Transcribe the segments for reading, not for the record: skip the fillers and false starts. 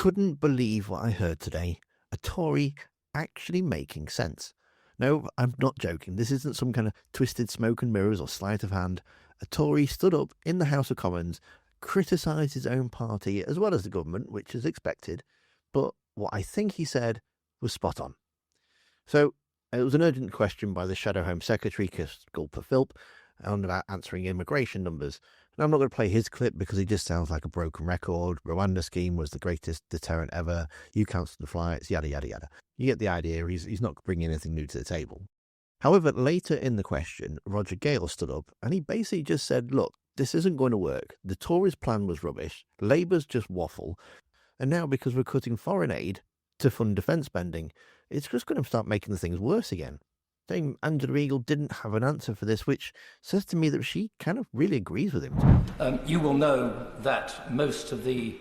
couldn't believe what I heard today. A Tory actually making sense. No, I'm not joking. This isn't some kind of twisted smoke and mirrors or sleight of hand. A Tory stood up in the House of Commons, criticised his own party as well as the government, which is expected, but what I think he said was spot on. So, it was an urgent question by the Shadow Home Secretary, Gulper Philp, on about answering immigration numbers. And I'm not going to play his clip because he just sounds like a broken record. Rwanda scheme was the greatest deterrent ever. You cancelled the flights, yada, yada, yada. You get the idea. He's not bringing anything new to the table. However, later in the question, Roger Gale stood up and he basically just said, look, this isn't going to work. The Tories' plan was rubbish. Labour's just waffle. And now because we're cutting foreign aid to fund defence spending, it's just going to start making the things worse again. Saying Angela Eagle didn't have an answer for this, which says to me that she kind of really agrees with him. You will know that most of the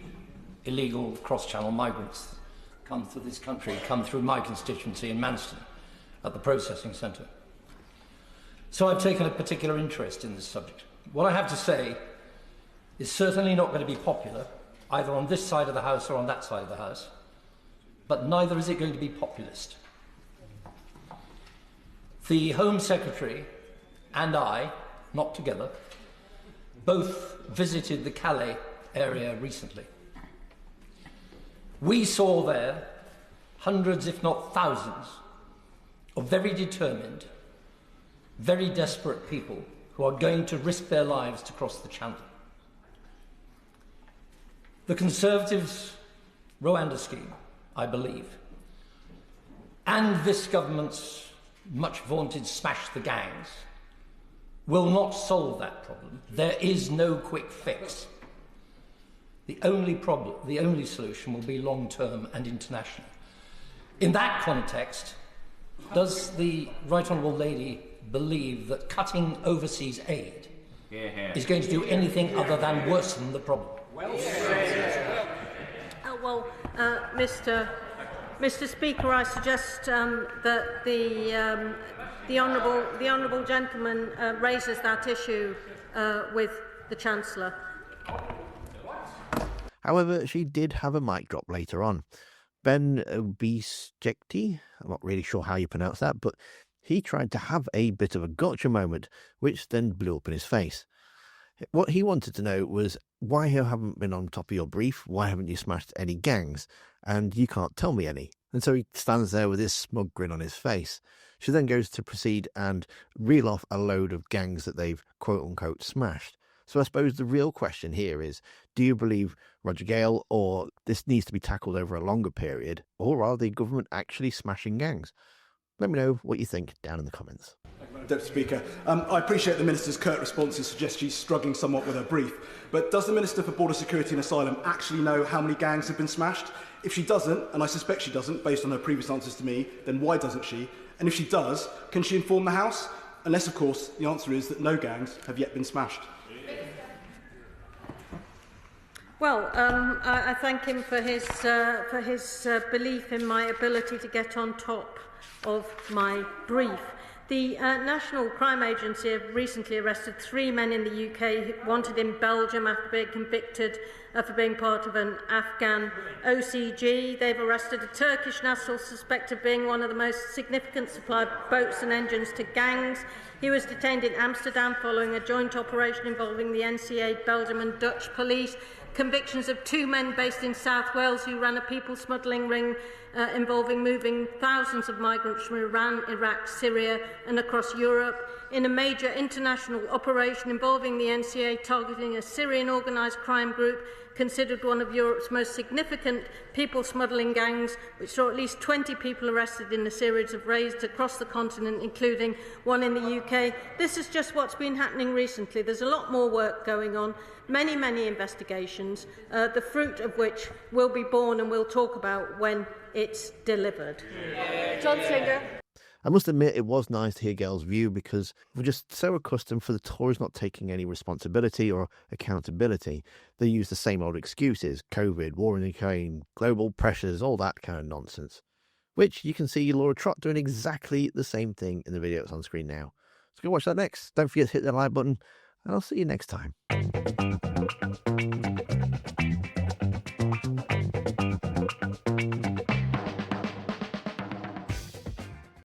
illegal cross-channel migrants come to this country, come through my constituency in Manston at the processing centre. So I've taken a particular interest in this subject. What I have to say is certainly not going to be popular, either on this side of the House or on that side of the House, but neither is it going to be populist. The Home Secretary and I, not together, both visited the Calais area recently. We saw there hundreds, if not thousands, of very determined, very desperate people who are going to risk their lives to cross the Channel. The Conservatives' Rwanda scheme, I believe, and this government's much vaunted smash the gangs, will not solve that problem. There is no quick fix. The only solution will be long-term and international. In that context, does the Right Honourable Lady believe that cutting overseas aid is going to do anything other than worsen the problem? Mr. Speaker, I suggest that the honourable gentleman raises that issue with the Chancellor. However, she did have a mic drop later on. Ben Obese-Jecty, I'm not really sure how you pronounce that, but he tried to have a bit of a gotcha moment, which then blew up in his face. What he wanted to know was, why you haven't been on top of your brief? Why haven't you smashed any gangs? And you can't tell me any. And so he stands there with this smug grin on his face. She then goes to proceed and reel off a load of gangs that they've quote-unquote smashed. So I suppose the real question here is, do you believe Roger Gale, or this needs to be tackled over a longer period, or are the government actually smashing gangs? Let me know what you think down in the comments. Deputy Speaker, I appreciate the Minister's curt responses suggest she's struggling somewhat with her brief, but does the Minister for Border Security and Asylum actually know how many gangs have been smashed? If she doesn't, and I suspect she doesn't based on her previous answers to me, then why doesn't she? And if she does, can she inform the House? Unless, of course, the answer is that no gangs have yet been smashed. Well, I thank him for his belief in my ability to get on top of my brief. The National Crime Agency have recently arrested 3 men in the UK wanted in Belgium after being convicted for being part of an Afghan OCG. They've arrested a Turkish national suspected of being one of the most significant supply of boats and engines to gangs. He was detained in Amsterdam following a joint operation involving the NCA, Belgium and Dutch police. Convictions of 2 men based in South Wales who ran a people smuggling ring involving moving thousands of migrants from Iran, Iraq, Syria and across Europe in a major international operation involving the NCA targeting a Syrian organised crime group considered one of Europe's most significant people smuggling gangs, which saw at least 20 people arrested in a series of raids across the continent, including one in the UK. This is just what's been happening recently. There's a lot more work going on, many investigations, the fruit of which will be born and we'll talk about when it's delivered. John Singer. I must admit it was nice to hear Gale's view, because we're just so accustomed for the Tories not taking any responsibility or accountability. They use the same old excuses: COVID, war in Ukraine, global pressures, all that kind of nonsense. Which you can see Laura Trott doing exactly the same thing in the video that's on screen now. So go watch that next. Don't forget to hit the like button, and I'll see you next time.